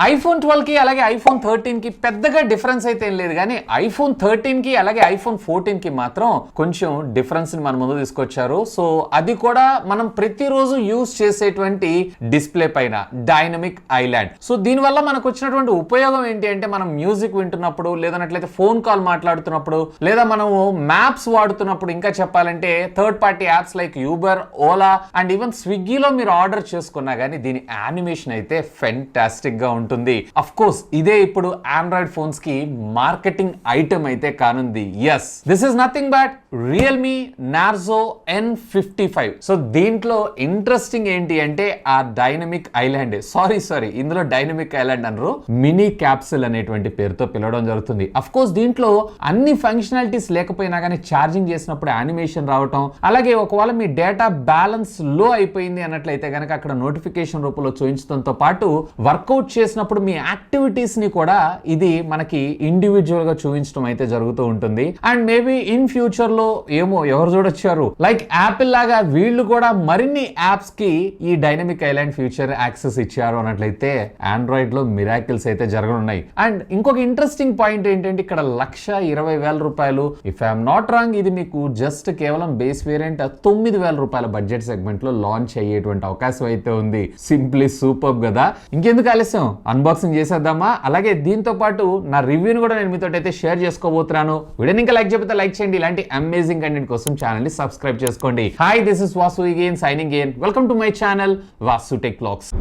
IPhone 12 కి అలాగే iPhone 13 కి పెద్దగా డిఫరెన్స్ అయితే ఏం లేదు కానీ ఐఫోన్ 13 కి అలాగే ఐఫోన్ 14 కి మాత్రం కొంచెం డిఫరెన్స్ ని మన ముందు తీసుకొచ్చారు. సో అది కూడా మనం ప్రతిరోజు యూజ్ చేసేటువంటి డిస్ప్లే పైన డైనమిక్ ఐలాండ్. సో దీనివల్ల మనకు వచ్చినటువంటి ఉపయోగం ఏంటి అంటే మనం మ్యూజిక్ వింటున్నప్పుడు లేదన్నట్లయితే ఫోన్ కాల్ మాట్లాడుతున్నప్పుడు లేదా మనము మ్యాప్స్ వాడుతున్నప్పుడు ఇంకా చెప్పాలంటే third party apps like Uber, Ola and even స్విగ్గీలో మీరు ఆర్డర్ చేసుకున్నా కానీ దీని యానిమేషన్ అయితే ఫెంటాస్టిక్ గా ఉంటుంది. అఫ్ కోర్స్ ఇదే ఇప్పుడు ఆండ్రాయిడ్ ఫోన్స్ కి మార్కెటింగ్ ఐటమ్ అయితే కానుంది. Yes, this is nothing but Realme Narzo N55. So దీంట్లో ఇంట్రెస్టింగ్ ఏంటి అంటే ఆ డైనమిక్ ఐలాండ్, సారీ ఇందులో డైనమిక్ ఐలాండ్ అనరు, మినీ క్యాప్సుల్ అనేటువంటి పేరుతో పిలవడం జరుగుతుంది. అఫ్ కోర్స్ దీంట్లో అన్ని ఫంక్షనాలిటీస్ లేకపోయినా కానీ ఛార్జింగ్ చేసినప్పుడు యానిమేషన్ రావటం, అలాగే ఒకవేళ మీ డేటా బ్యాలెన్స్ లో అయిపోయింది అన్నట్లయితే కనుక అక్కడ నోటిఫికేషన్ రూపంలో చూపించడంతో పాటు వర్కౌట్ చేసినప్పుడు మీ యాక్టివిటీస్ ని కూడా ఇది మనకి ఇండివిజువల్ గా చూపించడం అయితే జరుగుతూ ఉంటుంది. అండ్ మేబీ ఇన్ ఫ్యూచర్ లో ఏమో ఎవరు చూడొచ్చారు లైక్ యాపిల్ లాగా వీళ్ళు కూడా మరిన్ని యాప్స్ కి ఈ డైనమిక్ ఐలాండ్ ఫ్యూచర్ యాక్సెస్ ఇచ్చారు అన్నట్లయితే ఆండ్రాయిడ్ లో మిరాకిల్స్ అయితే జరగనున్నాయి. అండ్ ఇంకొక ఇంట్రెస్టింగ్ పాయింట్ ఏంటంటే ఇక్కడ 1,20,000 రూపాయలు, ఇఫ్ ఐఎమ్ నాట్ రాంగ్ ఇది మీకు జస్ట్ కేవలం బేస్ వేరియంట్ 9,000 రూపాయల బడ్జెట్ సెగ్మెంట్ లో లాంచ్ అయ్యేటువంటి అవకాశం అయితే ఉంది. సింప్లీ సూపర్ కదా. ఇంకెందుకు ఆలస్యం, అన్బాక్సింగ్ చేసేద్దామా. అలాగే దీంతో పాటు నా రివ్యూని కూడా నేను మీతో అయితే షేర్ చేసుకోబోతున్నాను. వీడియోని ఇంకా లైక్ చెప్పితే లైక్ చేయండి, ఇలాంటి అమేజింగ్ కంటెంట్ కోసం ఛానల్ ని సబ్స్క్రైబ్ చేసుకోండి. Hi, this is Vasu again signing in. Welcome to my channel Vasu tech vlogs.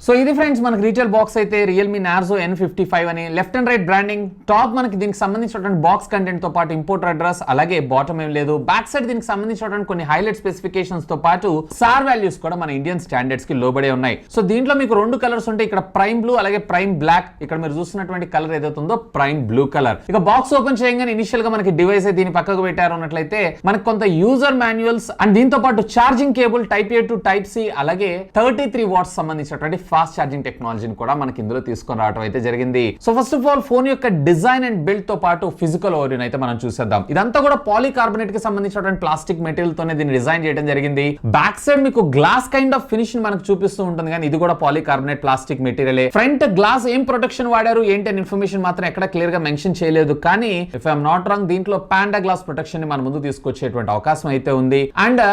So ఇది ఫ్రెండ్స్ మనకి రీటైల్ బాక్స్ అయితే Realme Narzo N55 అని left and right branding, top మనకి దీనికి సంబంధించినటువంటి బాక్స్ కంటెంట్ తో పాటు ఇంపోర్టర్ అడ్రస్, అలాగే బాటమ్ ఏం లేదు, బ్యాక్ సైడ్ దీనికి సంబంధించినటువంటి కొన్ని హైలైట్ స్పెసిఫికేషన్స్ తో పాటు సార్ వాల్యూస్ కూడా మన ఇండియన్ స్టాండర్డ్స్ కి లోబడే ఉన్నాయి. సో దీంట్లో మీకు రెండు కలర్స్ ఉంటాయి, ఇక్కడ ప్రైమ్ బ్లూ అలాగే ప్రైమ్ బ్లాక్. ఇక్కడ మీరు చూస్తున్నటువంటి కలర్ ఏదైతే ఉందో ప్రైమ్ బ్లూ కలర్. ఇక బాక్స్ ఓపెన్ చేయగానే ఇనిషియల్ గా మనకి డివైస్ దీని పక్కకు పెట్టారు అన్నట్లయితే మనకి కొంత యూజర్ మాన్యువల్స్ అండ్ దీంతో పాటు charging cable type A to type C, అలాగే 33 వాట్స్ సంబంధించినటువంటి ఫాస్ట్ ఛార్జింగ్ టెక్నాలజీని కూడా మనకి ఇందులో తీసుకొని రావడం అయితే జరిగింది. So first of all phone యొక్క డిజైన్ అండ్ బిల్డ్ తో పాటు ఫిజికల్ ఓరియం అయితే మనం చూసేద్దాం. ఇదంతా కూడా పాలీకార్బోనేట్ కి సంబంధించినటువంటి ప్లాస్టిక్ మెటీరియల్ తోనే దీన్ని డిజైన్ చేయడం జరిగింది. బ్యాక్ సైడ్ మీకు గ్లాస్ కైండ్ ఆఫ్ ఫినిష్ మనకు చూపిస్తూ ఉంటుంది, కానీ ఇది కూడా polycarbonate plastic material. Front glass ఏం ప్రొటెక్షన్ వాడారు ఏంటి అనే ఇన్ఫర్మేషన్ మాత్రం ఎక్కడ క్లియర్ గా మెన్షన్ చేయలేదు, కానీ ఇఫ్ ఐఎమ్ నాట్ రాంగ్ దీంట్లో పాండా గ్లాస్ ప్రొటెక్షన్ ని మన ముందు తీసుకొచ్చేటువంటి అవకాశం అయితే ఉంది. అండ్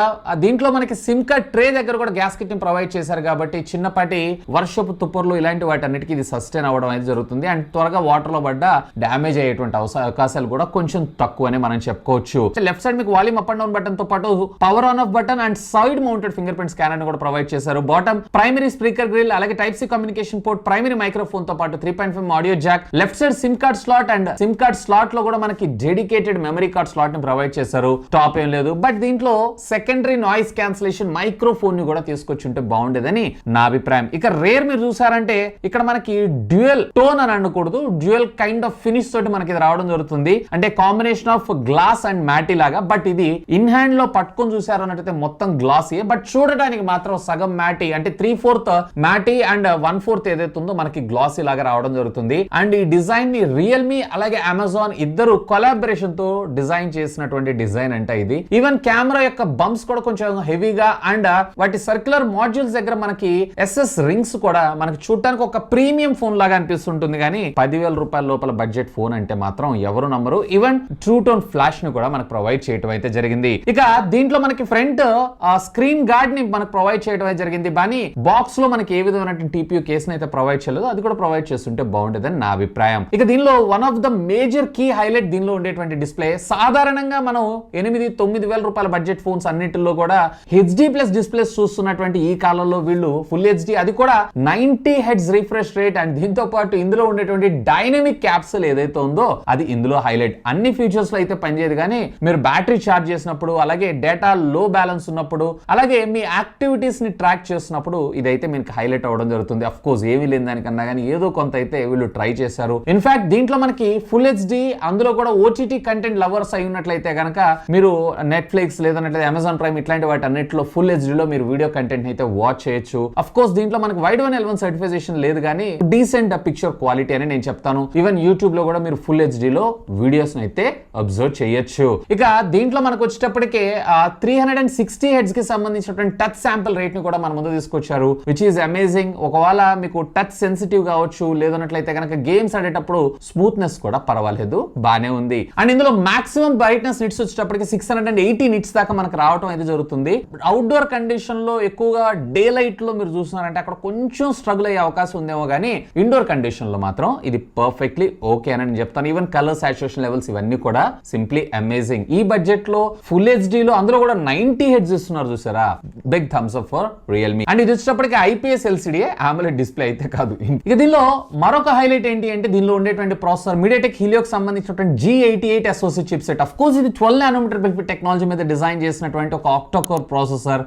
దీంట్లో మనకి సిమ్ కార్డ్ ట్రే దగ్గర కూడా గ్యాస్ కిట్ ని ప్రొవైడ్ చేశారు కాబట్టి చిన్నపాటి వర్షపు తుప్పర్లు ఇలాంటి వాటన్నిటికీ ఇది సస్టైన్ అవ్వడం అయితే జరుగుతుంది. అండ్ త్వరగా వాటర్ లో పడ్డ డ్యామేజ్ అయ్యేటువంటి అవకాశాలు కూడా కొంచెం తక్కువనే మనం చెప్పుకోవచ్చు. లెఫ్ట్ సైడ్ మీకు volume up and down button తో పాటు power on off button and side mounted fingerprint scanner ని కూడా ప్రొవైడ్ చేశారు. బాటమ్ ప్రైమరీ స్పీకర్ గ్రిల్, అలాగే type C communication port, primary microphone తో పాటు 3.5 audio jack, left side SIM card slot and SIM card slot లో కూడా మనకి dedicated memory card slot ని ప్రొవైడ్ చేశారు. టాప్ ఏం లేదు, బట్ దీంట్లో సెకండరీ నాయిస్ క్యాన్సిలేషన్ మైక్రోఫోన్ ని కూడా తీసుకొచ్చి ఉంటే బాగుండేదని నా అభిప్రాయం. ఇక రేర్ మీరు చూసారంటే ఇక్కడ మనకి డ్యూయల్ టోన్ అని అనకూడదు, డ్యూయల్ కైండ్ ఆఫ్ ఫినిష్ తోటి మనకి ఇది రావడం జరుగుతుంది. అంటే కాంబినేషన్ ఆఫ్ గ్లాస్ అండ్ మ్యాటీ లాగా, బట్ ఇది ఇన్ హ్యాండ్ లో పట్టుకొని చూసారు అన్నట్టయితే మొత్తం గ్లాసీ, బట్ చూడడానికి మాత్రం సగం మ్యాటీ అంటే 3/4 మ్యాటీ అండ్ 1/4 ఏదైతే ఉందో మనకి గ్లాసీ లాగా రావడం జరుగుతుంది. అండ్ ఈ డిజైన్ ని రియల్మీ అలాగే అమెజాన్ ఇద్దరు కొలాబరేషన్ తో డిజైన్ చేసినటువంటి డిజైన్ అంటే ఇది. ఈవెన్ కెమెరా యొక్క బంప్స్ కూడా కొంచెం హెవీగా అండ్ వాటి సర్క్యులర్ మాడ్యూల్స్ దగ్గర మనకి ఎస్ఎస్ రింగ్స్ కూడా మనకి చూడటానికి ఒక ప్రీమియం ఫోన్ లాగా అనిపిస్తుంటుంది, కానీ 10,000 రూపాయల లోపల బడ్జెట్ ఫోన్ అంటే మాత్రం ఎవరు నమ్మరు. ఈవెన్ ట్రూ టోన్ ఫ్లాష్ ని కూడా మనకు ప్రొవైడ్ చేయడం అయితే జరిగింది. ఇక దీంట్లో మనకి ఫ్రంట్ స్క్రీన్ గార్డ్ ని మనకు ప్రొవైడ్ చేయడం అయితే జరిగింది, కానీ బాక్స్ లో మనకి ఏ విధమైన టీపీయూ కేస్ అయితే ప్రొవైడ్ చేయలేదు, అది కూడా ప్రొవైడ్ చేస్తుంటే బాగుండేదని నా అభిప్రాయం. ఇక దీనిలో one of the major key highlight దీనిలో ఉండేటువంటి డిస్ప్లే. సాధారణంగా మనం 8,000-9,000 రూపాయల బడ్జెట్ ఫోన్స్ అన్నిటిలో కూడా హెచ్డి ప్లస్ డిస్ప్లేస్ చూస్తున్నటువంటి ఈ కాలంలో వీళ్ళు ఫుల్ హెచ్డి, అది కూడా 90 హెడ్స్ రిఫ్రెష్ రేట్ అండ్ దీంతో పాటు ఇందులో ఉండేటువంటి డైనమిక్ క్యాప్సుల్ ఏదైతే ఉందో అది ఇందులో హైలైట్. అన్ని ఫీచర్స్ లో అయితే పనిచేయదు, కానీ మీరు బ్యాటరీ ఛార్జ్ చేసినప్పుడు, అలాగే డేటా లో బ్యాలెన్స్ ఉన్నప్పుడు, అలాగే మీ యాక్టివిటీస్ ని ట్రాక్ చేసినప్పుడు ఇదైతే మీకు హైలైట్ అవ్వడం జరుగుతుంది. అఫ్ కోర్స్ ఏమీ లేని దానికన్నా కానీ ఏదో కొంత అయితే వీళ్ళు ట్రై చేశారు. ఇన్ఫాక్ట్ దీంట్లో మనకి ఫుల్ హెచ్డి, అందులో కూడా ఓటీటీ కంటెంట్ లవర్స్ అయి ఉన్నట్లయితే కనుక మీరు నెట్ఫ్లిక్స్ లేదన్నట్లయితే అమెజాన్ ప్రైమ్ ఇట్లాంటి వాటి అన్నిటిలో ఫుల్ హెచ్డి లో మీరు వీడియో కంటెంట్ అయితే వాచ్ చేయొచ్చు. అఫ్ కోర్స్ దీంట్లో మనకి వైడ్ 1L1 సర్టిఫికేషన్ లేదు కానీ డీసెంట్ పిక్చర్ క్వాలిటీ అని నేను చెప్తాను. ఈవెన్ యూట్యూబ్ లో కూడా మీరు ఫుల్ హెచ్డి లో వీడియోస్ అయితే అబ్జర్వ్ చేయొచ్చు. ఇక దీంట్లో మనకు వచ్చేటప్పటికే 360 హెడ్స్ కి సంబంధించినటువంటి టచ్ శాంపుల్ రేట్ ని కూడా మన ముందు తీసుకొచ్చారు, విచ్ ఈస్ అమేజింగ్. ఒకవేళ మీకు టచ్ సెన్సిటివ్ కావచ్చు, లేదన్నట్లయితే కనుక గేమ్స్ ఆడేటప్పుడు స్మూత్నెస్ కూడా పర్వాలేదు, బానే ఉంది. అండ్ ఇందులో మాక్సిమం బ్రైట్నెస్ నిట్స్ వచ్చేటప్పటికి 680 నిట్స్ దాకా మనకు రావడం అయితే జరుగుతుంది. అవుట్డోర్ కండిషన్ లో ఎక్కువగా డే లైట్ లో మీరు చూస్తున్నారంటే అక్కడ కొంచెం స్ట్రగుల్ అయ్యే అవకాశం ఉందేమో కానీ ఇండోర్ కండిషన్ లో మాత్రం ఇది పర్ఫెక్ట్లీ ఓకే అని నేను చెప్తాను. ఈవెన్ కలర్ సాచురేషన్ లెవెల్స్ ఇవన్నీ కూడా సింప్లీ అమేజింగ్. ఈ బడ్జెట్ లో ఫుల్ హెచ్డి లో అందులో కూడా 90 హెడ్స్ ఇస్తున్నారు చూసారా, big thumbs up for Realme. And ఇది వచ్చేటప్పటికి ఐపీఎస్ ఎల్సిడి, AMOLED డిస్ప్లే అయితే కాదు. ఇక దీనిలో మరొక హైలైట్ ఏంటి అంటే దీనిలో ఉండేటువంటి ప్రాసెసర్ MediaTek Helioకి సంబంధించినటువంటి G88 SoC chip set. Of course ఇది 12 నానోమీటర్ బెనిఫిట్ టెక్నాలజీ మీద డిజైన్ చేసినటువంటి ఒక ఆక్టోకోర్ ప్రాసెసర్.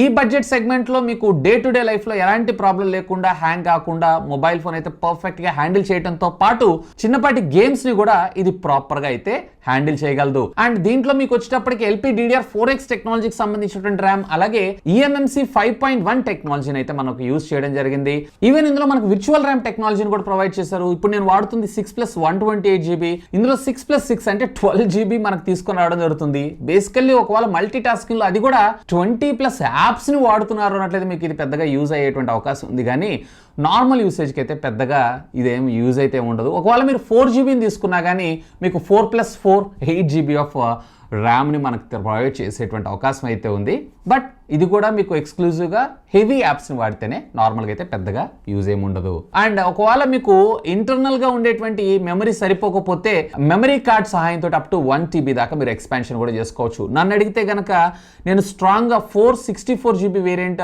ఈ బడ్జెట్ సెగ్మెంట్ లో మీకు డే టు డే లైఫ్ లో ఎలాంటి ప్రాబ్లం లేకుండా, హ్యాంగ్ కాకుండా మొబైల్ ఫోన్ అయితే పర్ఫెక్ట్ గా హ్యాండిల్ చేయడంతో పాటు చిన్నపాటి గేమ్స్ ని కూడా ఇది ప్రాపర్ గా అయితే హ్యాండిల్ చేయగలదు. అండ్ దీంట్లో మీకు వచ్చేటప్పటికి LPDDR4X టెక్నాలజీకి సంబంధించినటువంటి ర్యామ్, అలాగే eMMC 5.1 టెక్నాలజీని అయితే మనకు యూజ్ చేయడం జరిగింది. ఈవెన్ ఇందులో మనకు విర్చువల్ ర్యామ్ టెక్నాలజీని కూడా ప్రొవైడ్ చేశారు. ఇప్పుడు నేను వాడుతుంది 6+128GB, ఇందులో 6+6 అంటే 12GB మనకు తీసుకొని రావడం జరుగుతుంది. బేసికల్లీ ఒకవేళ మల్టీ టాస్కింగ్ లో అది కూడా 20+ యాప్స్ ని వాడుతున్నారు అన్నట్లయితే మీకు ఇది పెద్దగా యూజ్ అయ్యేటువంటి అవకాశం ఉంది, కానీ నార్మల్ యూసేజ్కి అయితే పెద్దగా ఇదేం యూజ్ అయితే ఉండదు. ఒకవేళ మీరు 4GBని తీసుకున్నా కానీ మీకు 4+4 8GB ఆఫ్ ర్యామ్ని మనకు ప్రొవైడ్ చేసేటువంటి అవకాశం అయితే ఉంది. బట్ ఇది కూడా మీకు ఎక్స్క్లూజివ్గా హెవీ యాప్స్ని వాడితేనే, నార్మల్గా అయితే పెద్దగా యూజ్ ఏమి ఉండదు. అండ్ ఒకవేళ మీకు ఇంటర్నల్గా ఉండేటువంటి మెమరీ సరిపోకపోతే మెమరీ కార్డ్ సహాయంతో అప్ టు 1TB దాకా మీరు ఎక్స్పాన్షన్ కూడా చేసుకోవచ్చు. నన్ను అడిగితే కనుక నేను స్ట్రాంగ్గా 464GB వేరియంట్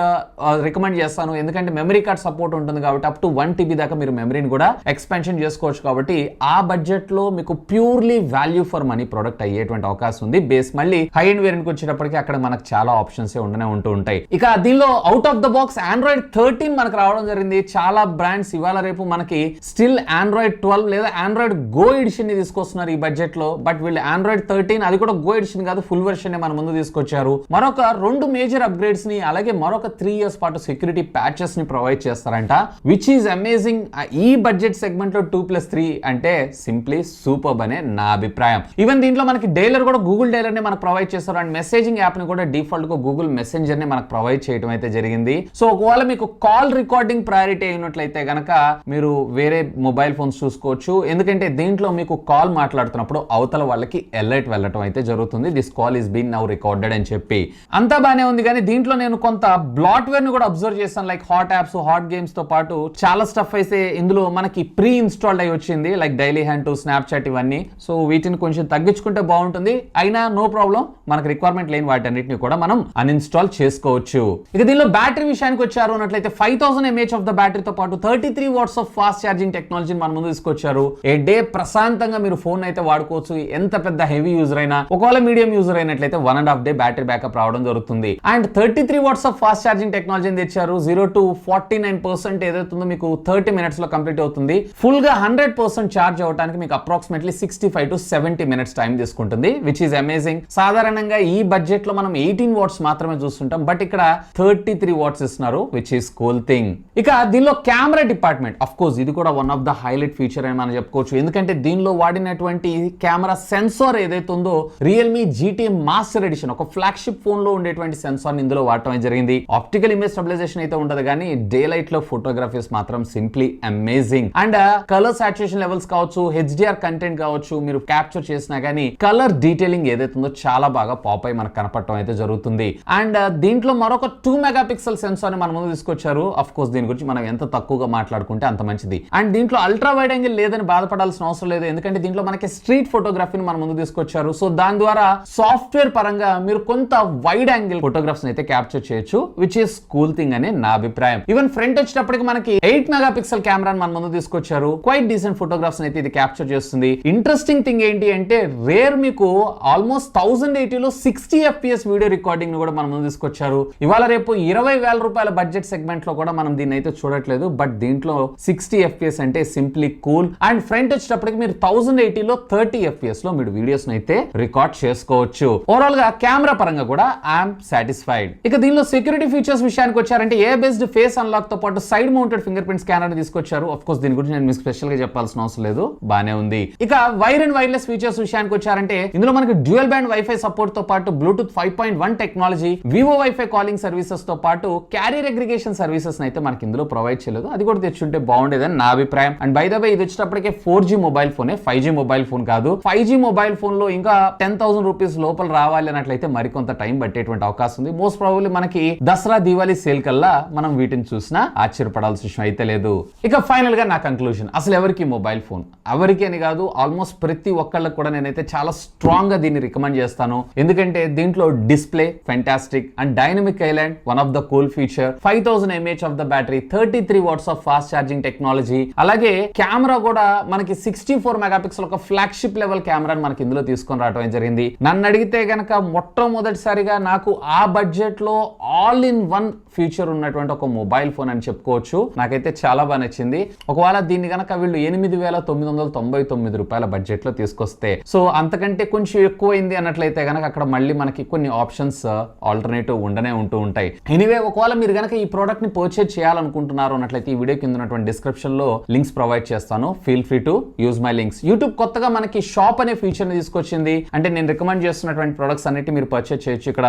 రికమెండ్ చేస్తాను, ఎందుకంటే మెమరీ కార్డ్ సపోర్ట్ ఉంటుంది కాబట్టి అప్ టు 1TB దాకా మీరు మెమరీని కూడా ఎక్స్పాన్షన్ చేసుకోవచ్చు. కాబట్టి ఆ బడ్జెట్లో మీకు purely value for money product అయ్యేటువంటి అవకాశం ఉంది. బేస్ మళ్ళీ హై ఎండ్ వేరియంట్కి వచ్చేటప్పటికి అక్కడ మనకు చాలా ఆప్షన్స్ ఉంటూ ఉంటాయి. ఇక దీనిలో out of the box Android 13 మనకు రావడం జరిగింది. చాలా బ్రాండ్స్ ఇవాళ రేపు మనకి స్టిల్ Android 12 లేదా Android Go ఎడిషన్ ని తీసుకొస్తున్నారు ఈ బడ్జెట్ లో. బట్ వీళ్ళు Android 13 అది కూడా Go ఎడిషన్ కాదు, ఫుల్ వెర్షన్ మన ముందు తీసుకొచ్చారు. మరొక 2 మేజర్ అప్గ్రేడ్స్ ని, అలాగే మరొక 3 years పాటు సెక్యూరిటీ ప్యాచెస్ ని ప్రొవైడ్ చేస్తారంట, విచ్ ఈజ్ అమేజింగ్. ఈ బడ్జెట్ సెగ్మెంట్ లో 2+3 అంటే సింప్లీ సూపర్బ్ అనే నా అభిప్రాయం. ఈవెన్ దీంట్లో మనకి డైలర్ కూడా గూగుల్ డైలర్ ని మనకు ప్రొవైడ్ చేస్తారు. అండ్ మెసేజింగ్ యాప్ ని కూడా డిఫాల్ట్ గా గూగుల్ మెసెంజర్ ని మనకు ప్రొవైడ్ చేయడం అయితే జరిగింది. సో ఒకవేళ మీకు కాల్ రికార్డింగ్ ప్రయారిటీ అయినట్లయితే గనక మీరు వేరే మొబైల్ ఫోన్స్ చూసుకోవచ్చు, ఎందుకంటే దీంట్లో మీకు కాల్ మాట్లాడుతున్నప్పుడు అవతల వాళ్ళకి అలర్ట్ వెళ్ళటం అయితే జరుగుతుంది, this call is been now recorded అని చెప్పి. అంతా బానే ఉంది, కానీ దీంట్లో నేను కొంత బ్లాట్వేర్ ని కూడా అబ్జర్వ్ చేస్తాను. Like hot apps, hot games తో పాటు చాలా స్టఫ్ అయితే ఇందులో మనకి ప్రీ ఇన్స్టాల్డ్ అయి వచ్చింది, like daily hand to Snapchat ఇవన్నీ. సో వీటిని కొంచెం తగ్గించుకుంటే బాగుంటుంది. అయినా నో ప్రాబ్లం, మనకు రిక్వైర్మెంట్ లేని వాటన్నిటిని కూడా మనం అన్ఇన్స్టాల్ చేసుకోవచ్చు. ఇక దీనిలో బ్యాటరీ విషయానికి వచ్చారు అన్నట్లయితే 5000 mAh ఆఫ్ ద బ్యాటరీతో పాటు 33 watts ఆఫ్ ఫాస్ట్ ఛార్జింగ్ టెక్నాలజీని మన ముందు తీసుకొచ్చారు. ఏ డే ప్రశాంతంగా మీరు ఫోన్ అయితే వాడుకోవచ్చు, ఎంత పెద్ద హెవీ యూజర్ అయినా. ఒకవేళ మీడియం యూజర్ అయినట్లయితే 1.5 day బ్యాటరీ బ్యాకప్ రావడం జరుగుతుంది. And 33 watts of fast charging టెక్నాలజీని తెచ్చారు. 0 to 49% ఏదైతుందో మీకు 30 minutes లో కంప్లీట్ అవుతుంది. ఫుల్ గా 100% ఛార్జ్ అవడానికి మీకు అప్రాక్సిమేట్లీ 65 to 70 minutes టైం తీసుకుంటుంది, విచ్ ఈస్ అమేజింగ్. సాధారణంగా ఈ బడ్జెట్ లో మనం 18 watts మాత్రమే చూస్తుంటాం, బట్ ఇక్కడ 33 watts ఇస్తున్నారు, విచ్ ఈస్ కూల్ థింగ్. ఇక దీనిలో కెమెరా డిపార్ట్మెంట్, ఆఫ్ కోర్స్ ఇది కూడా one of the highlight feature అని మనం చెప్పుకోవచ్చు, ఎందుకంటే దీనిలో వాడినటువంటి కెమెరా సెన్సార్ ఏదైతే ఉందో రియల్మీ GT మాస్టర్ ఎడిషన్, ఒక ఫ్లాగ్షిప్ ఫోన్ లో ఉండేటువంటి సెన్సార్ ఇందులో వాడటం జరిగింది. ఆప్టికల్ ఇమేజ్ స్టెబిలైజేషన్ అయితే ఉండదు, కానీ డే లైట్ లో ఫోటోగ్రఫీస్ మాత్రం simply amazing. And colour saturation levels కావచ్చు, HDR కంటెంట్ కావచ్చు, మీరు క్యాప్చర్ చేసినా కానీ కలర్ డీటెయిలింగ్ ఏదైతే ఉందో చాలా బాగా పాప్ అయి మనకు కనపడటం అయితే జరుగుతుంది. అండ్ దీంట్లో మరొక 2 మెగాపిక్సెల్ సెన్సార్ ని మన ముందు తీసుకొచ్చారు. ఆఫ్ కోర్స్ దీని గురించి మనం ఎంత తక్కువగా మాట్లాడుకుంటే అంత మంచిది. అండ్ దీంట్లో అల్ట్రా వైడ్ యాంగిల్ లేదని బాధపడాల్సిన అవసరం లేదు, ఎందుకంటే దీంట్లో మనకి స్ట్రీట్ ఫోటోగ్రఫీని మన ముందు తీసుకొచ్చారు. సో దాని ద్వారా సాఫ్ట్వేర్ పరంగా మీరు కొంత వైడ్ యాంగిల్ ఫోటోగ్రాఫ్స్ అయితే క్యాప్చర్ చేయొచ్చు, విచ్ ఈస్ కూల్ థింగ్ అని నా అభిప్రాయం. ఈవెన్ ఫ్రంట్ వచ్చేటప్పటికి మనకి 8 మెగాపిక్సెల్ కెమెరా మన ముందు తీసుకొచ్చారు. క్వైట్ డీసెంట్ ఫోటోగ్రాఫ్స్ అయితే ఇది క్యాప్చర్ చేస్తుంది. ఇంట్రెస్టింగ్ థింగ్ ఏంటి అంటే రేర్ మీకు ఆల్మోస్ట్ 1080లో 60 FPS వీడియో రికార్డింగ్ ని కూడా కూడా మన ముందు తీసుకొచ్చారు. ఇవాళ రేపు 20,000 రూపాయల బడ్జెట్ సెగ్మెంట్ లో కూడా మనం దీన్ని అయితే చూడట్లేదు. బట్ దీంట్లో 60 FPS అంటే సింప్లీ కూల్. అండ్ ఫ్రంట్ వచ్చేటప్పటికి మీరు 1080 లో 30 FPS లో మీరు వీడియోస్ అయితే రికార్డ్ చేసుకోవచ్చు. ఓవరాల్ గా కెమెరా పరంగా కూడా ఐఎమ్ సాటిస్ఫైడ్. ఇక దీనిలో సెక్యూరిటీ ఫీచర్స్ విషయానికి వచ్చారంటే ఏ బేస్డ్ ఫేస్ అన్లాక్ తో పాటు side mounted fingerprint scanner తీసుకొచ్చారు. ఆఫ్ కోర్స్ దీని గురించి నేను మీకు స్పెషల్ గా చెప్పాల్సిన అవసరం లేదు, బానే ఉంది. ఇక వైర్ అండ్ వైర్లెస్ ఫీచర్స్ విషయానికి వచ్చారంటే ఇందులో మనకి డ్యూయల్ బ్యాండ్ వైఫై సపోర్ట్ తో పాటు Bluetooth 5.1 technology, Vivo wifi calling services తో పాటు క్యారియర్ అగ్రిగేషన్ సర్వీసెస్ అయితే మనకి ఇందులో ప్రొవైడ్ చేయలేదు. అది కూడా తెచ్చుంటే బాగుండేదని నా అభిప్రాయం. అండ్ బై ద వే ఇది వచ్చేటప్పటికే 4G మొబైల్ ఫోనే, 5G మొబైల్ ఫోన్ కాదు. 5G మొబైల్ ఫోన్ లో ఇంకా 10,000 రూపీస్ లోపల రావాలి అన్నట్లయితే మరికొంత టైం పట్టేటువంటి అవకాశం ఉంది. మోస్ట్ ప్రాబబ్లీ మనకి దసరా దీవాళీ సేల్ కల్లా మనం వీటిని చూసినా ఆశ్చర్యపడాల్సిన విషయం అయితే లేదు. ఇక ఫైనల్ గా నా కంక్లూజన్, అసలు ఎవరికి మొబైల్ ఫోన్, ఎవరికి అని కాదు, ఆల్మోస్ట్ ప్రతి ఒక్కళ్ళకి కూడా నేనైతే చాలా స్ట్రాంగ్ గా దీన్ని రికమెండ్ చేస్తాను. ఎందుకంటే దీంట్లో display fantastic and dynamic island one of the cool feature, 5000 mAh of the battery, 33 watts of fast charging technology, అలాగే కెమెరా కూడా మనకి 64 మెగాపిక్సెల్ ఒక ఫ్లాగ్షిప్ లెవెల్ కెమెరాని మనకి ఇందులో తీసుకొని రావడం జరిగింది. నన్ను అడిగితే గనక మొట్టమొదటిసారిగా నాకు ఆ బడ్జెట్ లో ఆల్ ఇన్ వన్ ఫీచర్ ఉన్నటువంటి ఒక మొబైల్ ఫోన్ అని చెప్పుకోవచ్చు. నాకైతే చాలా బాగా నచ్చింది. ఒకవేళ దీన్ని గనక వీళ్ళు 8,999 రూపాయల బడ్జెట్ లో తీసుకొస్తే, సో అంతకంటే కొంచెం ఎక్కువైంది అన్నట్లయితే గనక అక్కడ మళ్ళీ మనకి కొన్ని ఆప్షన్స్ ఆల్టర్నేటివ్ ఉండనే ఉంటూ ఉంటాయి. ఎనీవే, ఒకవేళ మీరు గనక ఈ ప్రోడక్ట్ ని పర్చేజ్ చేయాలనుకుంటున్నారు అన్నట్లయితే ఈ వీడియో కింద ఉన్నటువంటి డిస్క్రిప్షన్ లో లింక్స్ ప్రొవైడ్ చేస్తాను. Feel free to use my links. YouTube కొత్తగా మనకి షాప్ అనే ఫీచర్ ని తీసుకొచ్చింది. అంటే నేను రికమెండ్ చేస్తున్నటువంటి ప్రొడక్ట్స్ అన్నిటి మీరు పర్చేజ్ చేయొచ్చు. ఇక్కడ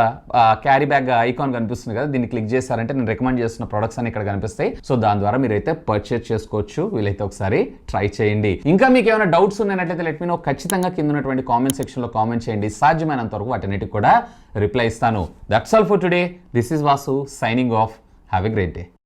క్యారీ బ్యాగ్ ఐకాన్ కనిపిస్తుంది కదా, దీన్ని క్లిక్ చేశారంటే నేను రికమెండ్ చేస్తున్న ప్రొడక్ట్స్ అన్ని ఇక్కడ కనిపిస్తాయి. సో దాని ద్వారా మీరు అయితే పర్చేజ్ చేసుకోవచ్చు. వీలైతే ఒకసారి ట్రై చేయండి. ఇంకా మీకు ఏమైనా డౌట్స్ ఉన్నట్లయితే లెట్ మీ నో. ఖచ్చితంగా కింద ఉన్నటువంటి కామెంట్ సెక్షన్ లో కామెంట్ చేయండి. సాధ్యమైనంత వరకు వాటన్నిటికి కూడా రిప్లై ఇస్తాను. That's all for today. This is Vasu signing off. Have a great day.